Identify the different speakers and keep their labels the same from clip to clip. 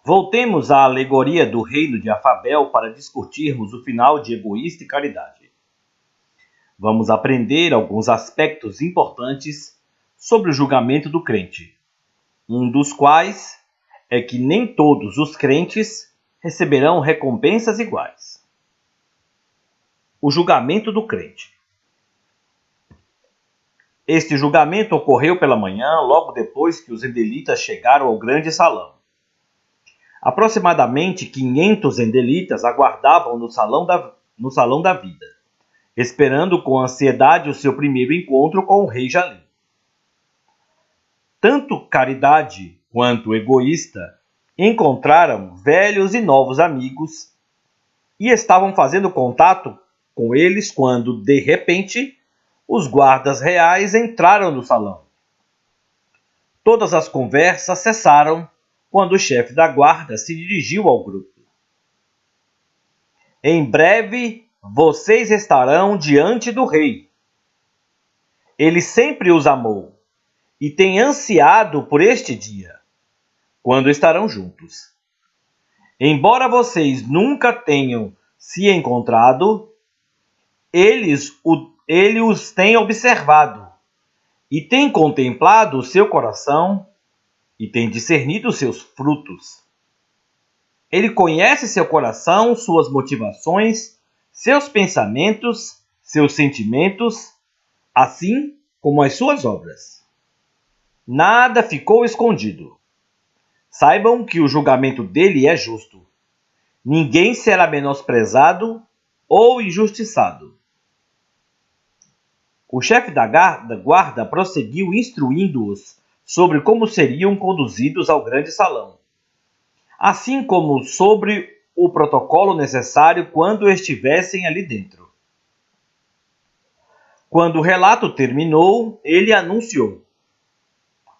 Speaker 1: Voltemos à alegoria do reino de Afabel para discutirmos o final de Egoísta e Caridade. Vamos aprender alguns aspectos importantes sobre o julgamento do crente, um dos quais é que nem todos os crentes receberão recompensas iguais. O julgamento do crente. Este julgamento ocorreu pela manhã, logo depois que os endelitas chegaram ao grande salão. Aproximadamente 500 endelitas aguardavam no salão da vida, esperando com ansiedade o seu primeiro encontro com o rei Jalim. Tanto Caridade quanto Egoísta encontraram velhos e novos amigos e estavam fazendo contato com eles quando, de repente, os guardas reais entraram no salão. Todas as conversas cessaram quando o chefe da guarda se dirigiu ao grupo. Em breve, vocês estarão diante do rei. Ele sempre os amou e tem ansiado por este dia, quando estarão juntos. Embora vocês nunca tenham se encontrado, ele os tem observado e tem contemplado o seu coração e tem discernido seus frutos. Ele conhece seu coração, suas motivações, seus pensamentos, seus sentimentos, assim como as suas obras. Nada ficou escondido. Saibam que o julgamento dele é justo. Ninguém será menosprezado ou injustiçado. O chefe da guarda prosseguiu instruindo-os sobre como seriam conduzidos ao grande salão, assim como sobre o protocolo necessário quando estivessem ali dentro. Quando o relato terminou, ele anunciou: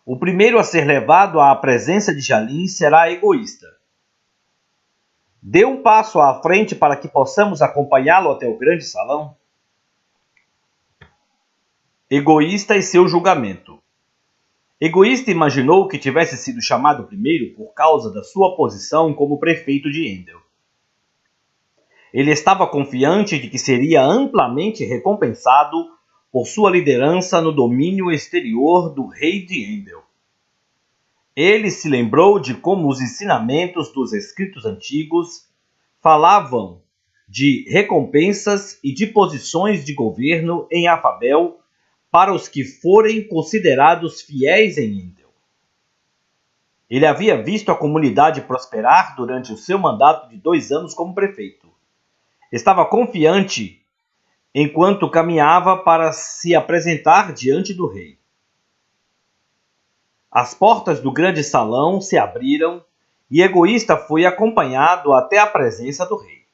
Speaker 1: o primeiro a ser levado à presença de Jalim será Egoísta. Dê um passo à frente para que possamos acompanhá-lo até o grande salão. Egoísta e seu julgamento. Egoísta imaginou que tivesse sido chamado primeiro por causa da sua posição como prefeito de Endel. Ele estava confiante de que seria amplamente recompensado por sua liderança no domínio exterior do rei de Endel. Ele se lembrou de como os ensinamentos dos escritos antigos falavam de recompensas e de posições de governo em Afabel para os que forem considerados fiéis em Endel. Ele havia visto a comunidade prosperar durante o seu mandato de 2 anos como prefeito. Estava confiante enquanto caminhava para se apresentar diante do rei. As portas do grande salão se abriram e Egoísta foi acompanhado até a presença do rei.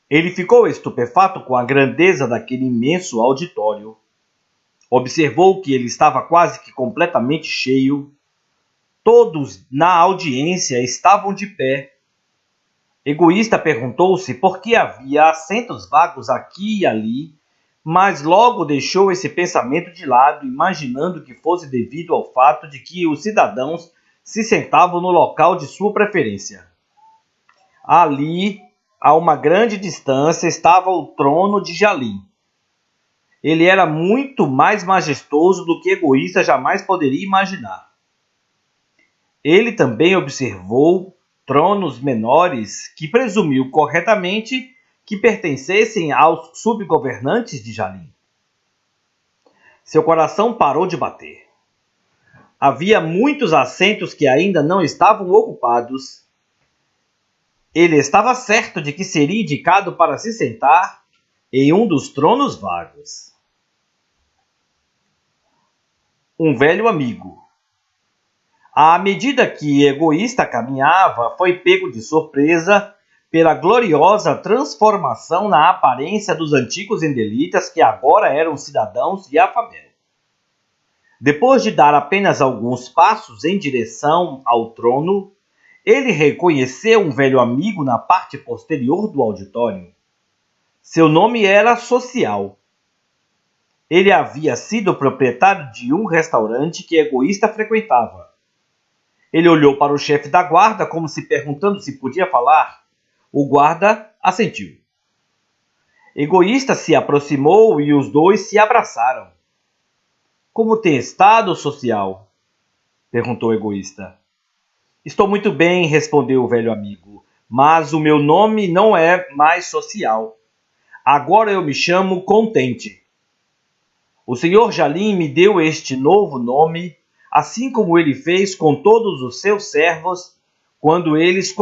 Speaker 1: Ele ficou estupefato com a grandeza daquele imenso auditório. Observou que ele estava quase que completamente cheio. Todos na audiência estavam de pé. Egoísta perguntou-se por que havia assentos vagos aqui e ali, mas logo deixou esse pensamento de lado, imaginando que fosse devido ao fato de que os cidadãos se sentavam no local de sua preferência. Ali, a uma grande distância, estava o trono de Jalim. Ele era muito mais majestoso do que Egoísta jamais poderia imaginar. Ele também observou tronos menores que presumiu corretamente que pertencessem aos subgovernantes de Jalim. Seu coração parou de bater. Havia muitos assentos que ainda não estavam ocupados. Ele estava certo de que seria indicado para se sentar em um dos tronos vagos. Um velho amigo. À medida que Egoísta caminhava, foi pego de surpresa pela gloriosa transformação na aparência dos antigos endelitas que agora eram cidadãos de Afabel. Depois de dar apenas alguns passos em direção ao trono, ele reconheceu um velho amigo na parte posterior do auditório. Seu nome era Social. Ele havia sido proprietário de um restaurante que Egoísta frequentava. Ele olhou para o chefe da guarda como se perguntando se podia falar. O guarda assentiu. Egoísta se aproximou e os dois se abraçaram. Como tem estado, social? Perguntou Egoísta. Estou muito bem, respondeu o velho amigo, mas o meu nome não é mais social. Agora eu me chamo Contente. O senhor Jalim me deu este novo nome, assim como ele fez com todos os seus servos, quando eles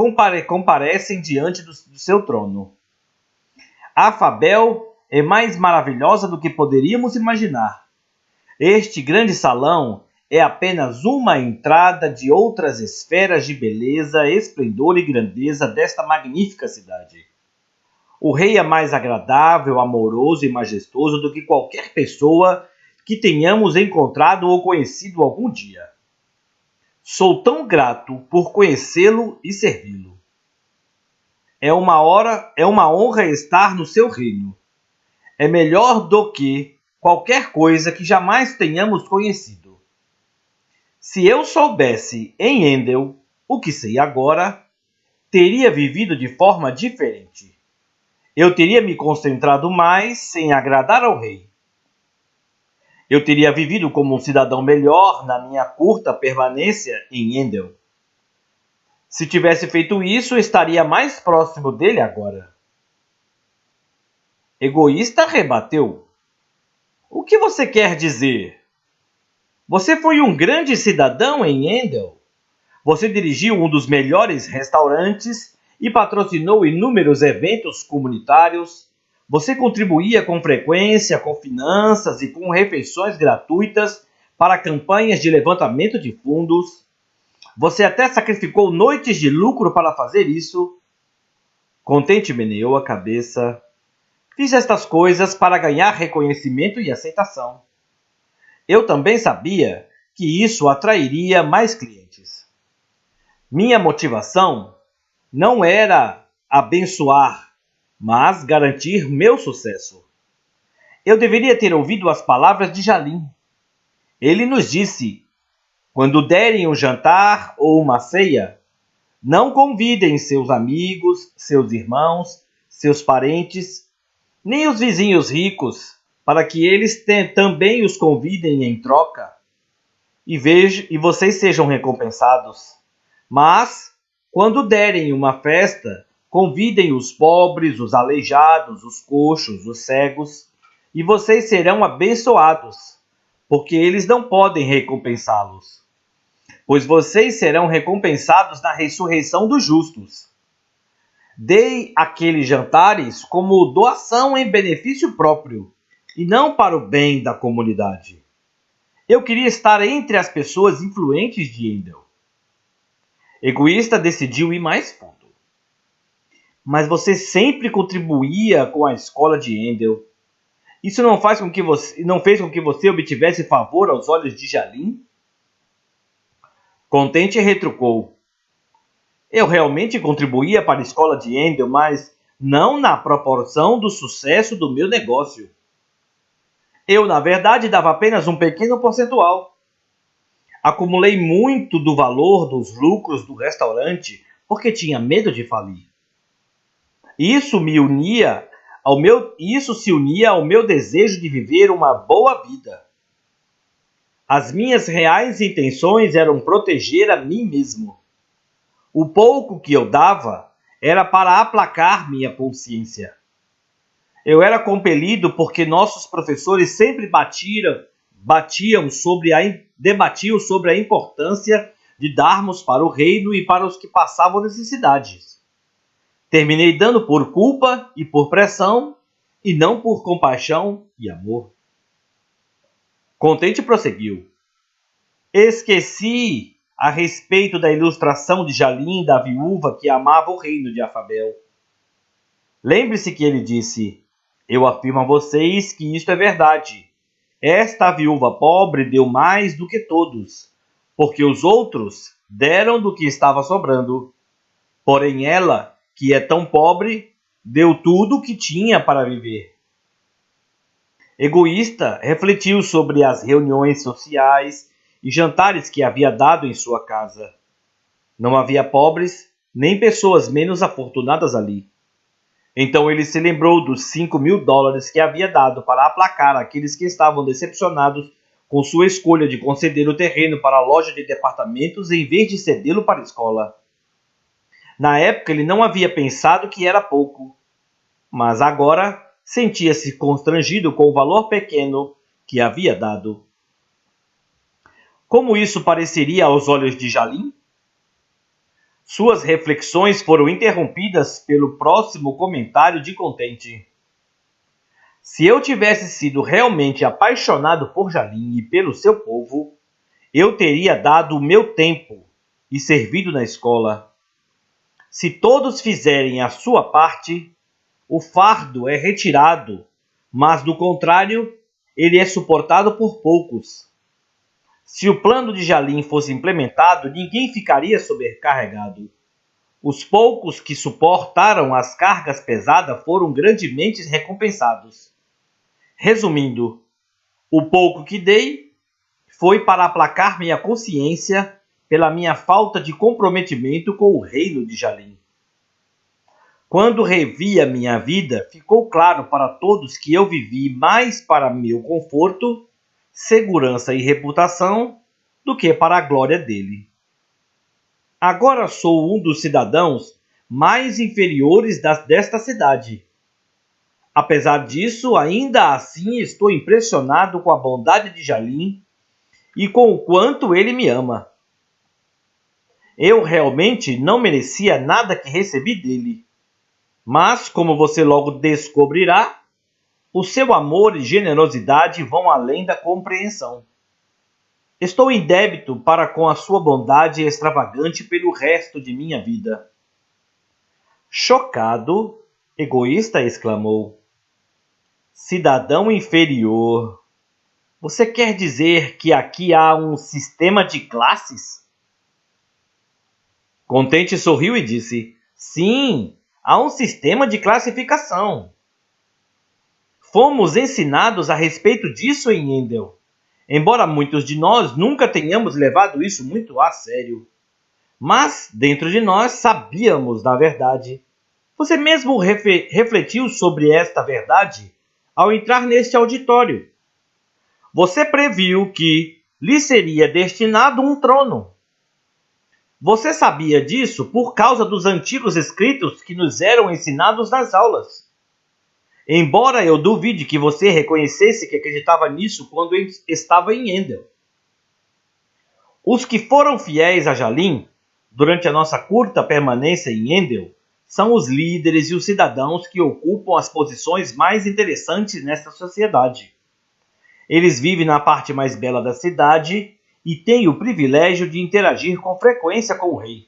Speaker 1: comparecem diante do seu trono. Afabel é mais maravilhosa do que poderíamos imaginar. Este grande salão é apenas uma entrada de outras esferas de beleza, esplendor e grandeza desta magnífica cidade. O rei é mais agradável, amoroso e majestoso do que qualquer pessoa que tenhamos encontrado ou conhecido algum dia. Sou tão grato por conhecê-lo e servi-lo. É uma honra estar no seu reino. É melhor do que qualquer coisa que jamais tenhamos conhecido. Se eu soubesse em Endel o que sei agora, teria vivido de forma diferente. Eu teria me concentrado mais em agradar ao rei. Eu teria vivido como um cidadão melhor na minha curta permanência em Endel. Se tivesse feito isso, estaria mais próximo dele agora. Egoísta rebateu. O que você quer dizer? Você foi um grande cidadão em Endel. Você dirigiu um dos melhores restaurantes e patrocinou inúmeros eventos comunitários. Você contribuía com frequência, com finanças e com refeições gratuitas para campanhas de levantamento de fundos. Você até sacrificou noites de lucro para fazer isso. Contente meneou a cabeça. Fiz estas coisas para ganhar reconhecimento e aceitação. Eu também sabia que isso atrairia mais clientes. Minha motivação não era abençoar, mas garantir meu sucesso. Eu deveria ter ouvido as palavras de Jalim. Ele nos disse: quando derem um jantar ou uma ceia, não convidem seus amigos, seus irmãos, seus parentes, nem os vizinhos ricos, para que eles também os convidem em troca e vocês sejam recompensados. Mas, quando derem uma festa, convidem os pobres, os aleijados, os coxos, os cegos, e vocês serão abençoados, porque eles não podem recompensá-los. Pois vocês serão recompensados na ressurreição dos justos. Dei aqueles jantares como doação em benefício próprio, e não para o bem da comunidade. Eu queria estar entre as pessoas influentes de Endel. Egoísta decidiu ir mais fundo. Mas você sempre contribuía com a escola de Endel. Isso não fez com que você obtivesse favor aos olhos de Jalim? Contente retrucou. Eu realmente contribuía para a escola de Endel, mas não na proporção do sucesso do meu negócio. Eu, na verdade, dava apenas um pequeno percentual. Acumulei muito do valor dos lucros do restaurante porque tinha medo de falir. Isso se unia ao meu desejo de viver uma boa vida. As minhas reais intenções eram proteger a mim mesmo. O pouco que eu dava era para aplacar minha consciência. Eu era compelido porque nossos professores sempre debatiam sobre a importância de darmos para o reino e para os que passavam necessidades. Terminei dando por culpa e por pressão, e não por compaixão e amor. Contente prosseguiu. Esqueci a respeito da ilustração de Jalim da viúva que amava o reino de Afabel. Lembre-se que ele disse: eu afirmo a vocês que isto é verdade. Esta viúva pobre deu mais do que todos, porque os outros deram do que estava sobrando. Porém ela, que é tão pobre, deu tudo o que tinha para viver. Egoísta refletiu sobre as reuniões sociais e jantares que havia dado em sua casa. Não havia pobres, nem pessoas menos afortunadas ali. Então ele se lembrou dos $5.000 que havia dado para aplacar aqueles que estavam decepcionados com sua escolha de conceder o terreno para a loja de departamentos em vez de cedê-lo para a escola. Na época ele não havia pensado que era pouco, mas agora sentia-se constrangido com o valor pequeno que havia dado. Como isso pareceria aos olhos de Jalim? Suas reflexões foram interrompidas pelo próximo comentário de Contente. Se eu tivesse sido realmente apaixonado por Jalim e pelo seu povo, eu teria dado o meu tempo e servido na escola. Se todos fizerem a sua parte, o fardo é retirado, mas, do contrário, ele é suportado por poucos. Se o plano de Jalim fosse implementado, ninguém ficaria sobrecarregado. Os poucos que suportaram as cargas pesadas foram grandemente recompensados. Resumindo, o pouco que dei foi para aplacar minha consciência pela minha falta de comprometimento com o reino de Jalim. Quando revi a minha vida, ficou claro para todos que eu vivi mais para meu conforto, segurança e reputação do que para a glória dele. Agora sou um dos cidadãos mais inferiores desta cidade. Apesar disso, ainda assim estou impressionado com a bondade de Jalim e com o quanto ele me ama. Eu realmente não merecia nada que recebi dele, mas, como você logo descobrirá, o seu amor e generosidade vão além da compreensão. Estou em débito para com a sua bondade extravagante pelo resto de minha vida. Chocado, Egoísta exclamou. Cidadão inferior, você quer dizer que aqui há um sistema de classes? Contente sorriu e disse, sim, há um sistema de classificação. Fomos ensinados a respeito disso em Endel, embora muitos de nós nunca tenhamos levado isso muito a sério. Mas, dentro de nós, sabíamos da verdade. Você mesmo refletiu sobre esta verdade ao entrar neste auditório. Você previu que lhe seria destinado um trono. Você sabia disso por causa dos antigos escritos que nos eram ensinados nas aulas. Embora eu duvide que você reconhecesse que acreditava nisso quando estava em Endel. Os que foram fiéis a Jalim, durante a nossa curta permanência em Endel, são os líderes e os cidadãos que ocupam as posições mais interessantes nesta sociedade. Eles vivem na parte mais bela da cidade e têm o privilégio de interagir com frequência com o rei.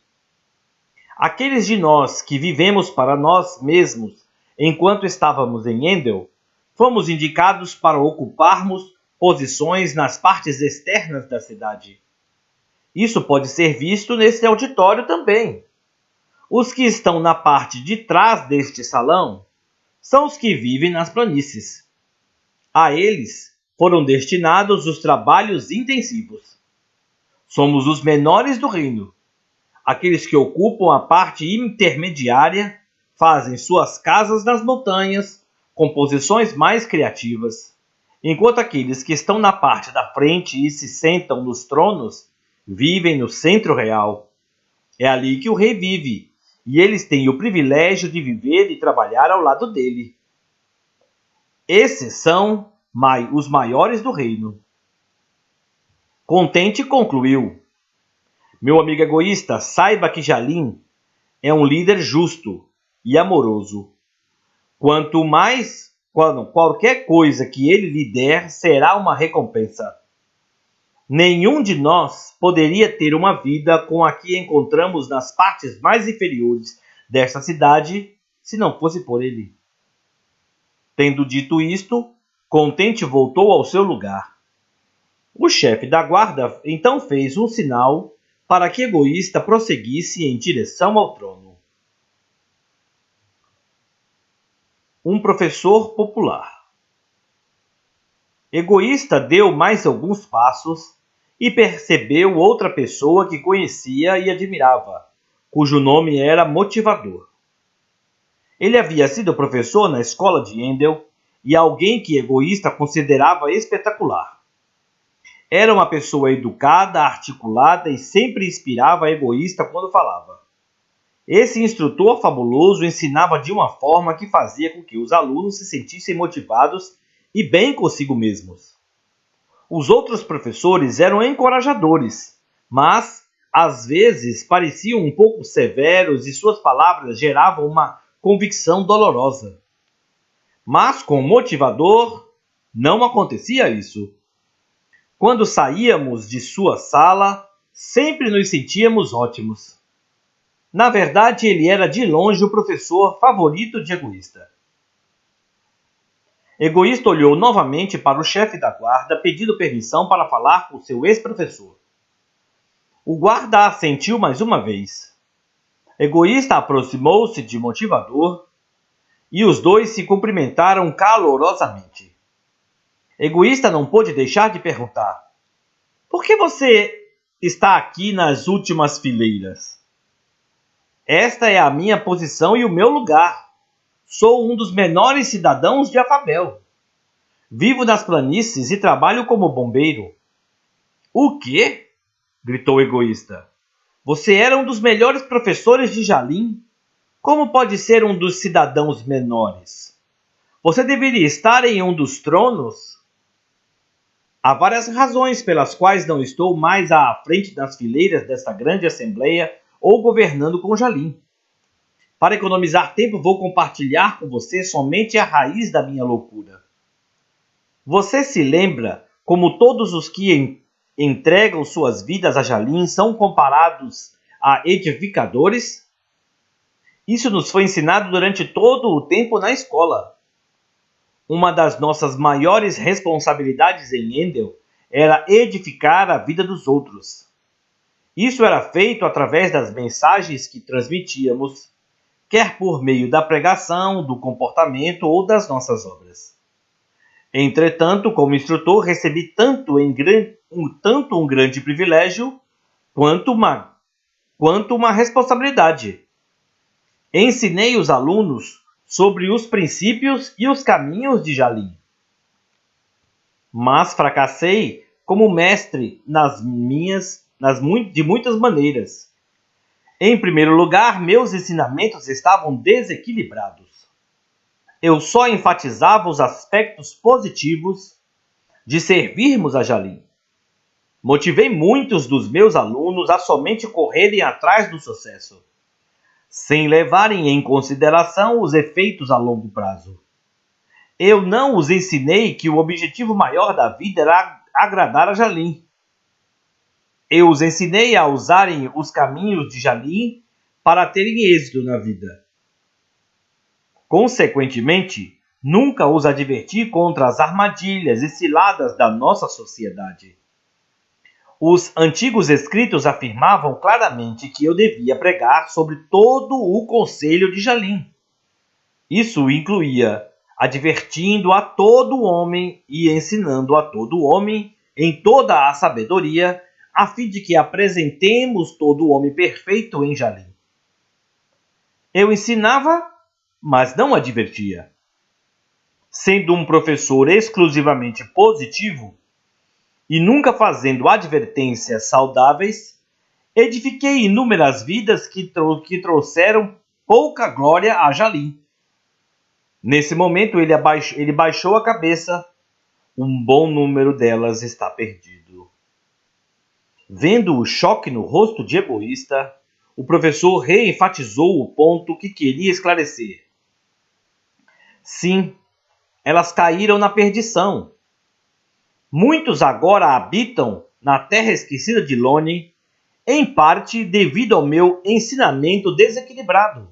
Speaker 1: Aqueles de nós que vivemos para nós mesmos enquanto estávamos em Endel, fomos indicados para ocuparmos posições nas partes externas da cidade. Isso pode ser visto neste auditório também. Os que estão na parte de trás deste salão são os que vivem nas planícies. A eles foram destinados os trabalhos intensivos. Somos os menores do reino. Aqueles que ocupam a parte intermediária fazem suas casas nas montanhas, com posições mais criativas, enquanto aqueles que estão na parte da frente e se sentam nos tronos vivem no centro real. É ali que o rei vive, e eles têm o privilégio de viver e trabalhar ao lado dele. Esses são os maiores do reino. Contente concluiu. Meu amigo egoísta, saiba que Jalim é um líder justo e amoroso. Qualquer coisa que ele lhe der será uma recompensa. Nenhum de nós poderia ter uma vida como a que encontramos nas partes mais inferiores desta cidade se não fosse por ele. Tendo dito isto, Contente voltou ao seu lugar. O chefe da guarda então fez um sinal para que Egoísta prosseguisse em direção ao trono. Um professor popular. Egoísta deu mais alguns passos e percebeu outra pessoa que conhecia e admirava. cujo nome era Motivador. Ele havia sido professor na escola de Handel e alguém que Egoísta considerava espetacular. Era uma pessoa educada, articulada e sempre inspirava Egoísta quando falava. Esse instrutor fabuloso ensinava de uma forma que fazia com que os alunos se sentissem motivados e bem consigo mesmos. Os outros professores eram encorajadores, mas às vezes pareciam um pouco severos e suas palavras geravam uma convicção dolorosa. Mas com o Motivador não acontecia isso. Quando saíamos de sua sala, sempre nos sentíamos ótimos. Na verdade, ele era de longe o professor favorito de Egoísta. Egoísta olhou novamente para o chefe da guarda, pedindo permissão para falar com seu ex-professor. O guarda assentiu mais uma vez. Egoísta aproximou-se de Motivador e os dois se cumprimentaram calorosamente. Egoísta não pôde deixar de perguntar: por que você está aqui nas últimas fileiras? Esta é a minha posição e o meu lugar. Sou um dos menores cidadãos de Afabel. Vivo nas planícies e trabalho como bombeiro. O quê? Gritou Egoísta. Você era um dos melhores professores de Jalim? Como pode ser um dos cidadãos menores? Você deveria estar em um dos tronos? Há várias razões pelas quais não estou mais à frente das fileiras desta grande assembleia ou governando com Jalim. Para economizar tempo, vou compartilhar com você somente a raiz da minha loucura. Você se lembra como todos os que entregam suas vidas a Jalim são comparados a edificadores? Isso nos foi ensinado durante todo o tempo na escola. Uma das nossas maiores responsabilidades em Handel era edificar a vida dos outros. Isso era feito através das mensagens que transmitíamos, quer por meio da pregação, do comportamento ou das nossas obras. Entretanto, como instrutor, recebi tanto um grande privilégio quanto uma responsabilidade. Ensinei os alunos sobre os princípios e os caminhos de Jalim. Mas fracassei como mestre de muitas maneiras. Em primeiro lugar, meus ensinamentos estavam desequilibrados. Eu só enfatizava os aspectos positivos de servirmos a Jalim. Motivei muitos dos meus alunos a somente correrem atrás do sucesso, sem levarem em consideração os efeitos a longo prazo. Eu não os ensinei que o objetivo maior da vida era agradar a Jalim. Eu os ensinei a usarem os caminhos de Jalim para terem êxito na vida. Consequentemente, nunca os adverti contra as armadilhas e ciladas da nossa sociedade. Os antigos escritos afirmavam claramente que eu devia pregar sobre todo o conselho de Jalim. Isso incluía advertindo a todo homem e ensinando a todo homem em toda a sabedoria, a fim de que apresentemos todo o homem perfeito em Jalim. Eu ensinava, mas não advertia. Sendo um professor exclusivamente positivo e nunca fazendo advertências saudáveis, edifiquei inúmeras vidas que trouxeram pouca glória a Jalim. Nesse momento ele baixou a cabeça. Um bom número delas está perdido. Vendo o choque no rosto de Egoísta, o professor reenfatizou o ponto que queria esclarecer. Sim, elas caíram na perdição. Muitos agora habitam na terra esquecida de Loni, em parte devido ao meu ensinamento desequilibrado.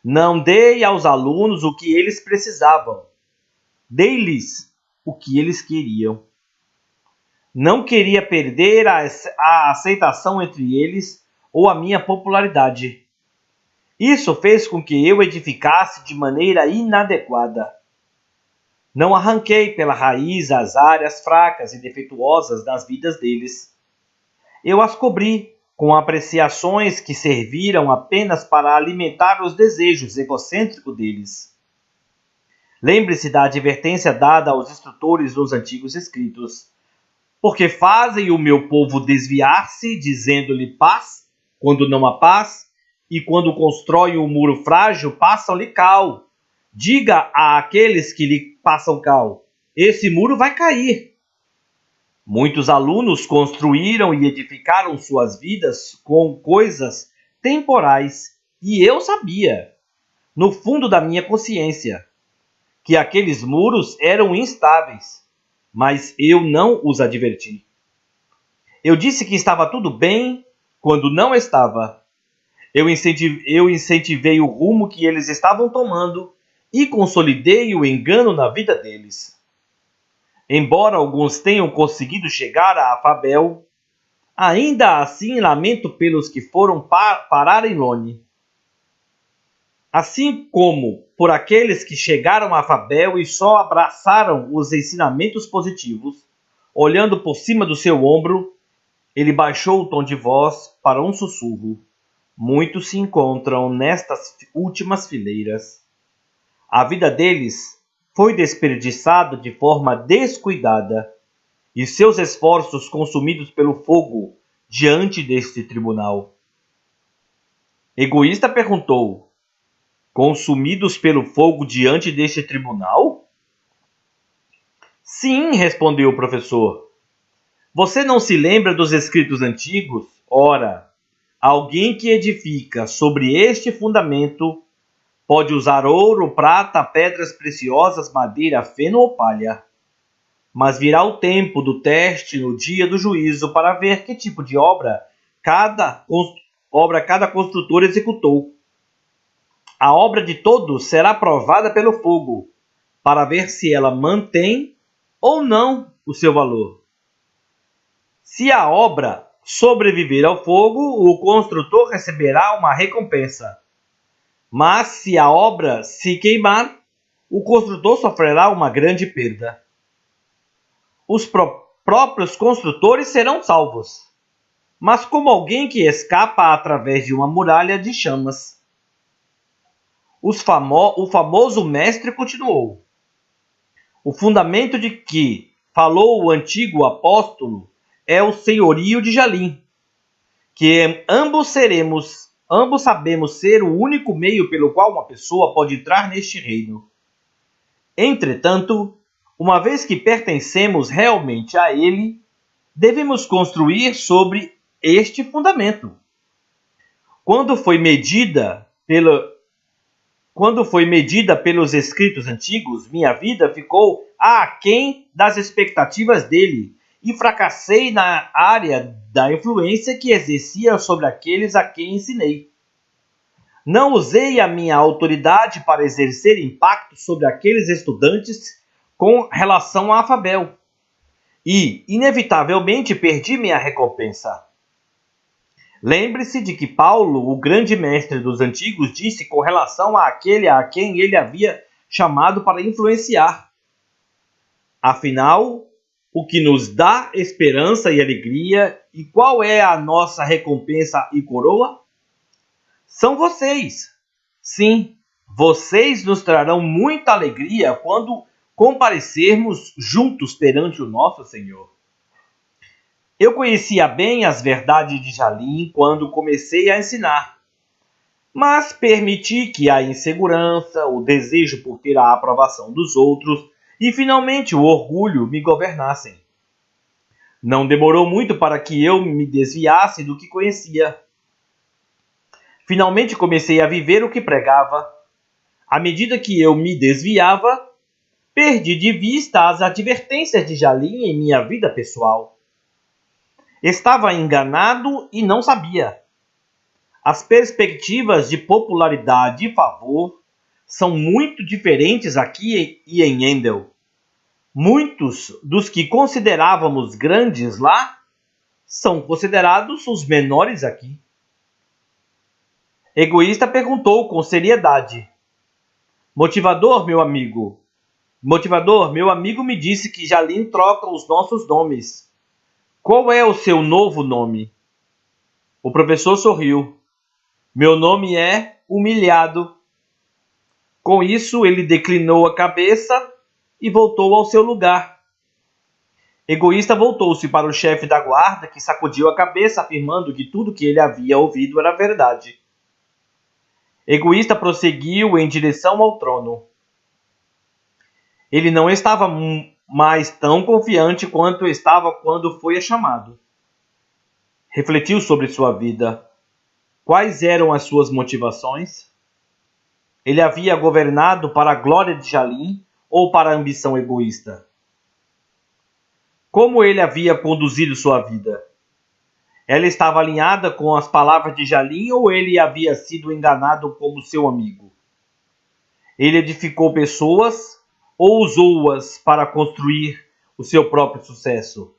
Speaker 1: Não dei aos alunos o que eles precisavam. Dei-lhes o que eles queriam. Não queria perder a aceitação entre eles ou a minha popularidade. Isso fez com que eu edificasse de maneira inadequada. Não arranquei pela raiz as áreas fracas e defeituosas das vidas deles. Eu as cobri com apreciações que serviram apenas para alimentar os desejos egocêntricos deles. Lembre-se da advertência dada aos instrutores nos antigos escritos. Porque fazem o meu povo desviar-se, dizendo-lhe paz, quando não há paz, e quando constroem um muro frágil, passam-lhe cal. Diga àqueles que lhe passam cal, esse muro vai cair. Muitos alunos construíram e edificaram suas vidas com coisas temporais, e eu sabia, no fundo da minha consciência, que aqueles muros eram instáveis, mas eu não os adverti. Eu disse que estava tudo bem quando não estava. Eu incentivei o rumo que eles estavam tomando e consolidei o engano na vida deles. Embora alguns tenham conseguido chegar a Afabel, ainda assim lamento pelos que foram parar em Lone. Assim como por aqueles que chegaram a Afabel e só abraçaram os ensinamentos positivos, olhando por cima do seu ombro, ele baixou o tom de voz para um sussurro. Muitos se encontram nestas últimas fileiras. A vida deles foi desperdiçada de forma descuidada e seus esforços consumidos pelo fogo diante deste tribunal. Egoísta perguntou: consumidos pelo fogo diante deste tribunal? Sim, respondeu o professor. Você não se lembra dos escritos antigos? Ora, alguém que edifica sobre este fundamento pode usar ouro, prata, pedras preciosas, madeira, feno ou palha. Mas virá o tempo do teste no dia do juízo para ver que tipo de obra cada construtor executou. A obra de todos será provada pelo fogo, para ver se ela mantém ou não o seu valor. Se a obra sobreviver ao fogo, o construtor receberá uma recompensa. Mas se a obra se queimar, o construtor sofrerá uma grande perda. Os próprios construtores serão salvos, mas como alguém que escapa através de uma muralha de chamas. O famoso mestre continuou. O fundamento de que falou o antigo apóstolo é o senhorio de Jalim, que ambos sabemos ser o único meio pelo qual uma pessoa pode entrar neste reino. Entretanto, uma vez que pertencemos realmente a ele, devemos construir sobre este fundamento. Quando foi medida pelos escritos antigos, minha vida ficou aquém das expectativas dele e fracassei na área da influência que exercia sobre aqueles a quem ensinei. Não usei a minha autoridade para exercer impacto sobre aqueles estudantes com relação a Afabel e, inevitavelmente, perdi minha recompensa. Lembre-se de que Paulo, o grande mestre dos antigos, disse com relação àquele a quem ele havia chamado para influenciar. Afinal, o que nos dá esperança e alegria, e qual é a nossa recompensa e coroa? São vocês. Sim, vocês nos trarão muita alegria quando comparecermos juntos perante o nosso Senhor. Eu conhecia bem as verdades de Jalim quando comecei a ensinar, mas permiti que a insegurança, o desejo por ter a aprovação dos outros e, finalmente, o orgulho me governassem. Não demorou muito para que eu me desviasse do que conhecia. Finalmente comecei a viver o que pregava. À medida que eu me desviava, perdi de vista as advertências de Jalim em minha vida pessoal. Estava enganado e não sabia. As perspectivas de popularidade e favor são muito diferentes aqui e em Endel. Muitos dos que considerávamos grandes lá são considerados os menores aqui. Egoísta perguntou com seriedade. Motivador, meu amigo me disse que Jalim troca os nossos nomes. Qual é o seu novo nome? O professor sorriu. Meu nome é Humilhado. Com isso, ele declinou a cabeça e voltou ao seu lugar. Egoísta voltou-se para o chefe da guarda, que sacudiu a cabeça, afirmando que tudo que ele havia ouvido era verdade. Egoísta prosseguiu em direção ao trono. Ele não estava mais tão confiante quanto estava quando foi chamado. Refletiu sobre sua vida. Quais eram as suas motivações? Ele havia governado para a glória de Jalim ou para a ambição egoísta? Como ele havia conduzido sua vida? Ela estava alinhada com as palavras de Jalim ou ele havia sido enganado como seu amigo? Ele edificou pessoas ou usou-as para construir o seu próprio sucesso?